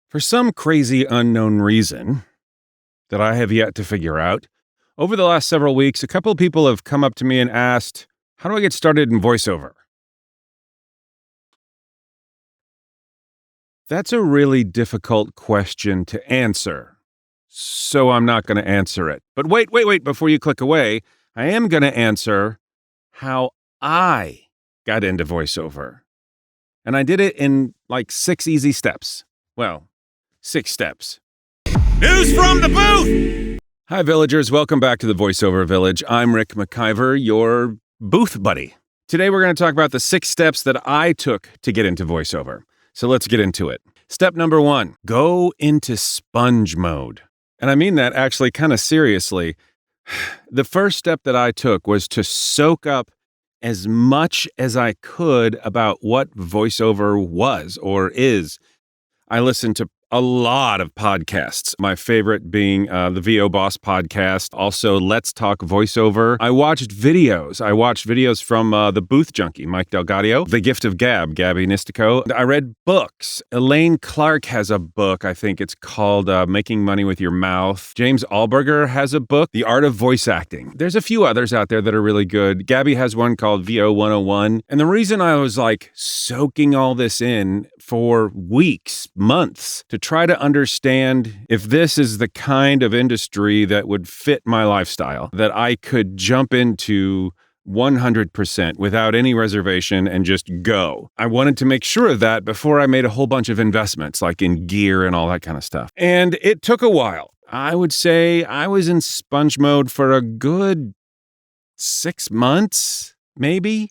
For some crazy unknown reason that I have yet to figure out, over the last several weeks, a couple of people have come up to me and asked, how do I get started in voiceover? That's a really difficult question to answer, so I'm not going to answer it. But wait, before you click away, I am going to answer how I got into voiceover. And I did it in like 6 easy steps. Well, 6 steps. News from the booth! Hi, villagers. Welcome back to the VoiceOver Village. I'm Rick McIver, your booth buddy. Today, we're going to talk about the 6 steps that I took to get into voiceover. So let's get into it. Step number 1, go into sponge mode. And I mean that actually kind of seriously. The first step that I took was to soak up as much as I could about what voiceover was or is. I listened to a lot of podcasts, my favorite being the VO Boss podcast, also Let's Talk Voiceover. I watched videos from the Booth Junkie, Mike Delgadio, The Gift of Gab, Gabby Nistico. I read books. Elaine Clark has a book, I think it's called Making Money with Your Mouth. James Alberger has a book, The Art of Voice Acting. There's a few others out there that are really good. Gabby has one called VO 101. And the reason I was like soaking all this in for weeks, months, to try to understand if this is the kind of industry that would fit my lifestyle, that I could jump into 100% without any reservation and just go. I wanted to make sure of that before I made a whole bunch of investments, like in gear and all that kind of stuff. And it took a while. I would say I was in sponge mode for a good 6 months, maybe,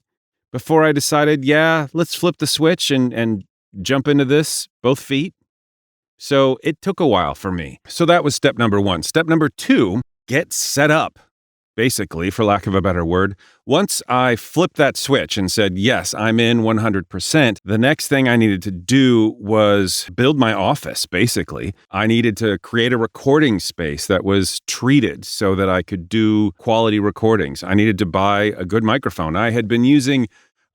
before I decided, yeah, let's flip the switch and jump into this, both feet. So it took a while for me. So that was step number 1. Step number 2, get set up. Basically, for lack of a better word, once I flipped that switch and said, yes, I'm in 100%, the next thing I needed to do was build my office, basically. I needed to create a recording space that was treated so that I could do quality recordings. I needed to buy a good microphone. I had been using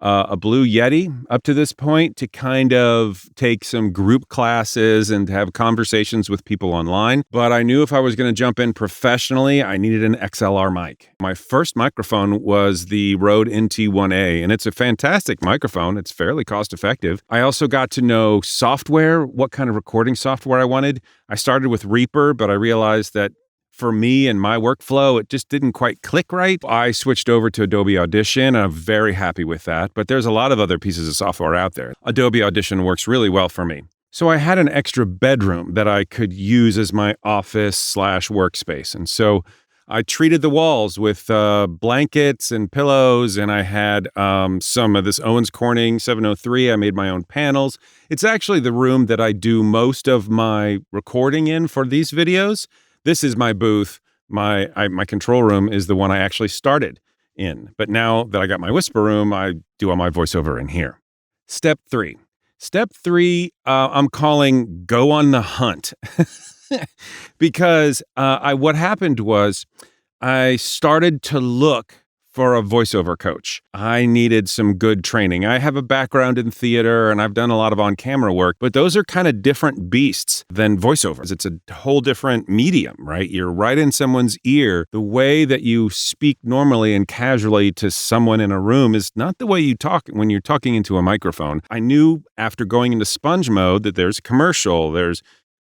a Blue Yeti up to this point to kind of take some group classes and have conversations with people online. But I knew if I was going to jump in professionally, I needed an XLR mic. My first microphone was the Rode NT1A, and it's a fantastic microphone. It's fairly cost effective. I also got to know software, what kind of recording software I wanted. I started with Reaper, but I realized that for me and my workflow, it just didn't quite click right. I switched over to Adobe Audition, and I'm very happy with that. But there's a lot of other pieces of software out there. Adobe Audition works really well for me. So I had an extra bedroom that I could use as my office/workspace. And so I treated the walls with blankets and pillows, and I had some of this Owens Corning 703. I made my own panels. It's actually the room that I do most of my recording in for these videos. This is my booth. My control room is the one I actually started in. But now that I got my whisper room, I do all my voiceover in here. Step 3. I'm calling go on the hunt. Because what happened was I started to look for a voiceover coach. I needed some good training. I have a background in theater and I've done a lot of on-camera work, but those are kind of different beasts than voiceovers. It's a whole different medium, right? You're right in someone's ear. The way that you speak normally and casually to someone in a room is not the way you talk when you're talking into a microphone. I knew after going into sponge mode that there's commercial, there's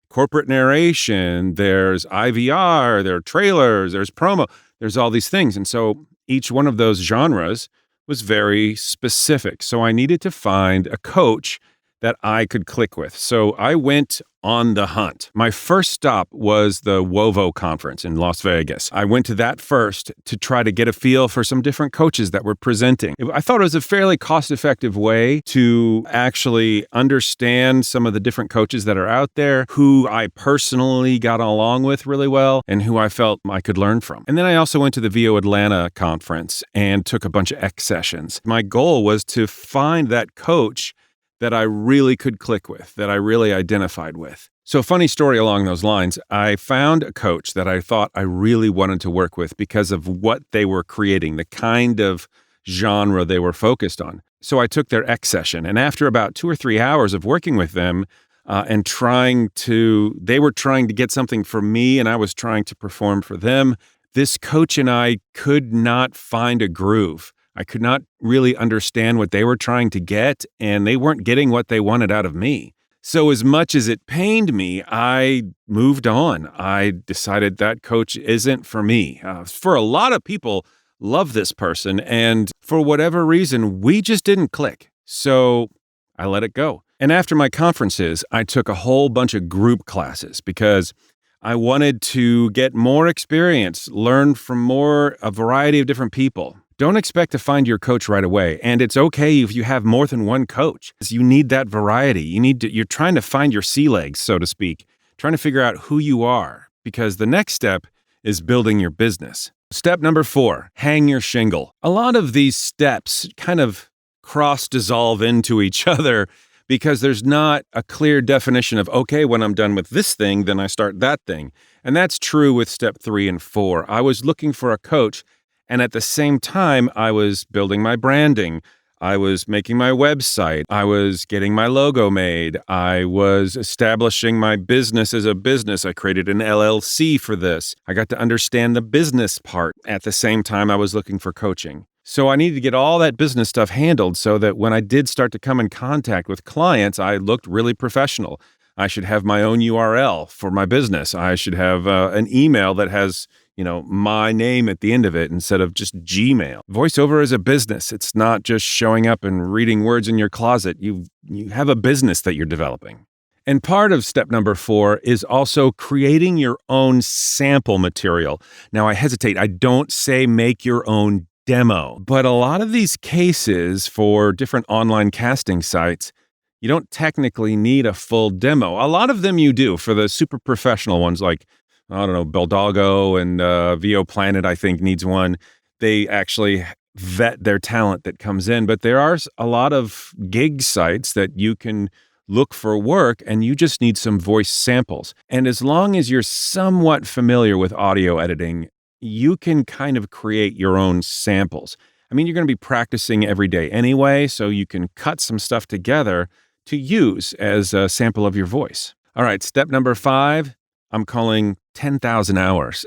corporate narration, there's IVR, there are trailers, there's promo, there's all these things. And so each one of those genres was very specific. So I needed to find a coach that I could click with. So I went on the hunt. My first stop was the WOVO conference in Las Vegas. I went to that first to try to get a feel for some different coaches that were presenting. I thought it was a fairly cost-effective way to actually understand some of the different coaches that are out there, who I personally got along with really well and who I felt I could learn from. And then I also went to the VO Atlanta conference and took a bunch of X sessions. My goal was to find that coach that I really could click with, that I really identified with. So funny story along those lines, I found a coach that I thought I really wanted to work with because of what they were creating, the kind of genre they were focused on. So I took their X session, and after about 2 or 3 hours of working with them, and they were trying to get something for me and I was trying to perform for them. This coach and I could not find a groove. I could not really understand what they were trying to get, and they weren't getting what they wanted out of me. So as much as it pained me, I moved on. I decided that coach isn't for me. For a lot of people, love this person, and for whatever reason, we just didn't click. So I let it go. And after my conferences, I took a whole bunch of group classes because I wanted to get more experience, learn from a variety of different people. Don't expect to find your coach right away. And it's okay if you have more than one coach. You need that variety. You're trying to find your sea legs, so to speak, trying to figure out who you are, because the next step is building your business. Step number 4, hang your shingle. A lot of these steps kind of cross-dissolve into each other because there's not a clear definition of, okay, when I'm done with this thing, then I start that thing. And that's true with step 3 and 4. I was looking for a coach, and at the same time, I was building my branding. I was making my website. I was getting my logo made. I was establishing my business as a business. I created an LLC for this. I got to understand the business part. At the same time, I was looking for coaching. So I needed to get all that business stuff handled so that when I did start to come in contact with clients, I looked really professional. I should have my own URL for my business. I should have an email that has, my name at the end of it instead of just Gmail. VoiceOver is a business. It's not just showing up and reading words in your closet. You have a business that you're developing. And part of step number 4 is also creating your own sample material. Now, I hesitate. I don't say make your own demo, but a lot of these cases for different online casting sites, you don't technically need a full demo. A lot of them you do for the super professional ones like, I don't know, Beldago and VO Planet, I think, needs one. They actually vet their talent that comes in. But there are a lot of gig sites that you can look for work and you just need some voice samples. And as long as you're somewhat familiar with audio editing, you can kind of create your own samples. I mean, you're going to be practicing every day anyway, so you can cut some stuff together to use as a sample of your voice. All right, step number 5, I'm calling 10,000 hours.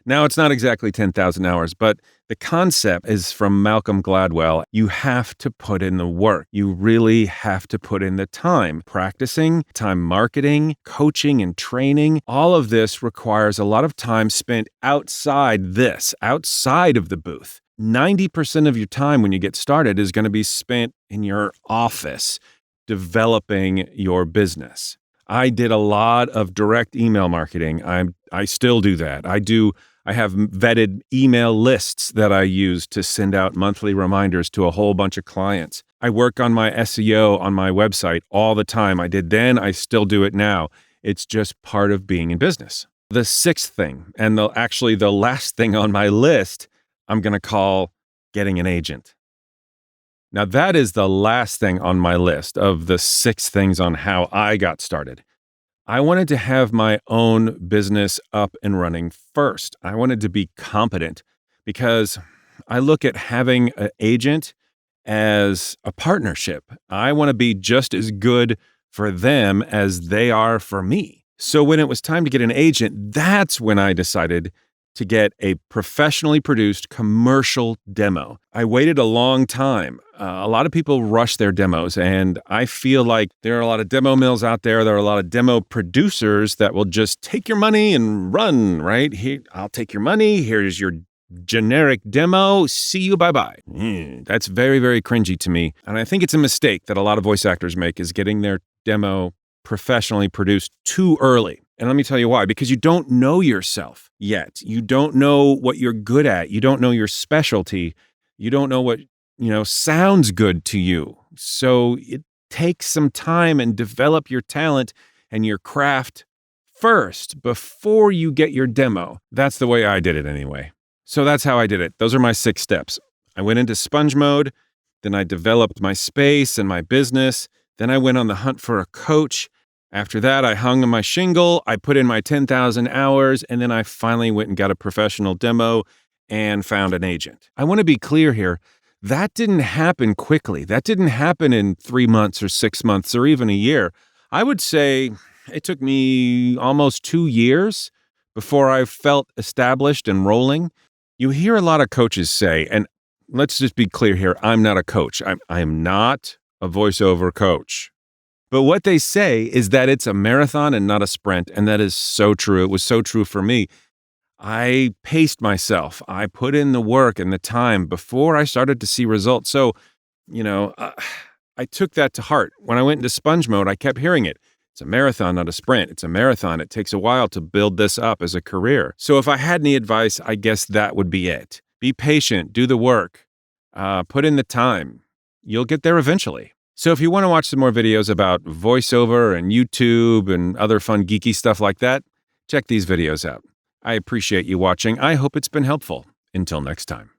Now, it's not exactly 10,000 hours, but the concept is from Malcolm Gladwell. You have to put in the work. You really have to put in the time. Practicing, time marketing, coaching, and training. All of this requires a lot of time spent outside of the booth. 90% of your time when you get started is going to be spent in your office developing your business. I did a lot of direct email marketing. I still do that. I have vetted email lists that I use to send out monthly reminders to a whole bunch of clients. I work on my SEO on my website all the time. I did then, I still do it now. It's just part of being in business. The 6th thing, and the last thing on my list, I'm going to call getting an agent. Now, that is the last thing on my list of the 6 things on how I got started. I wanted to have my own business up and running first. I wanted to be competent because I look at having an agent as a partnership. I want to be just as good for them as they are for me. So when it was time to get an agent, that's when I decided to get a professionally produced commercial demo. I waited a long time. A lot of people rush their demos, and I feel like there are a lot of demo mills out there. There are a lot of demo producers that will just take your money and run, right? Here, I'll take your money. Here's your generic demo. See you, bye-bye. That's very, very cringy to me. And I think it's a mistake that a lot of voice actors make is getting their demo professionally produced too early. And let me tell you why. Because you don't know yourself yet. You don't know what you're good at. You don't know your specialty. You don't know what, sounds good to you. So it takes some time and develop your talent and your craft first before you get your demo. That's the way I did it anyway. So that's how I did it. Those are my 6 steps. I went into sponge mode. Then I developed my space and my business. Then I went on the hunt for a coach. After that, I hung on my shingle, I put in my 10,000 hours, and then I finally went and got a professional demo and found an agent. I want to be clear here. That didn't happen quickly. That didn't happen in 3 months or 6 months or even a year. I would say it took me almost 2 years before I felt established and rolling. You hear a lot of coaches say, and let's just be clear here, I'm not a coach. I am not a voiceover coach. But what they say is that it's a marathon and not a sprint, and that is so true. It was so true for me. I paced myself. I put in the work and the time before I started to see results. So, you know, I took that to heart. When I went into sponge mode, I kept hearing it. It's a marathon, not a sprint. It's a marathon. It takes a while to build this up as a career. So if I had any advice, I guess that would be it. Be patient, do the work, put in the time. You'll get there eventually. So if you want to watch some more videos about voiceover and YouTube and other fun geeky stuff like that, check these videos out. I appreciate you watching. I hope it's been helpful. Until next time.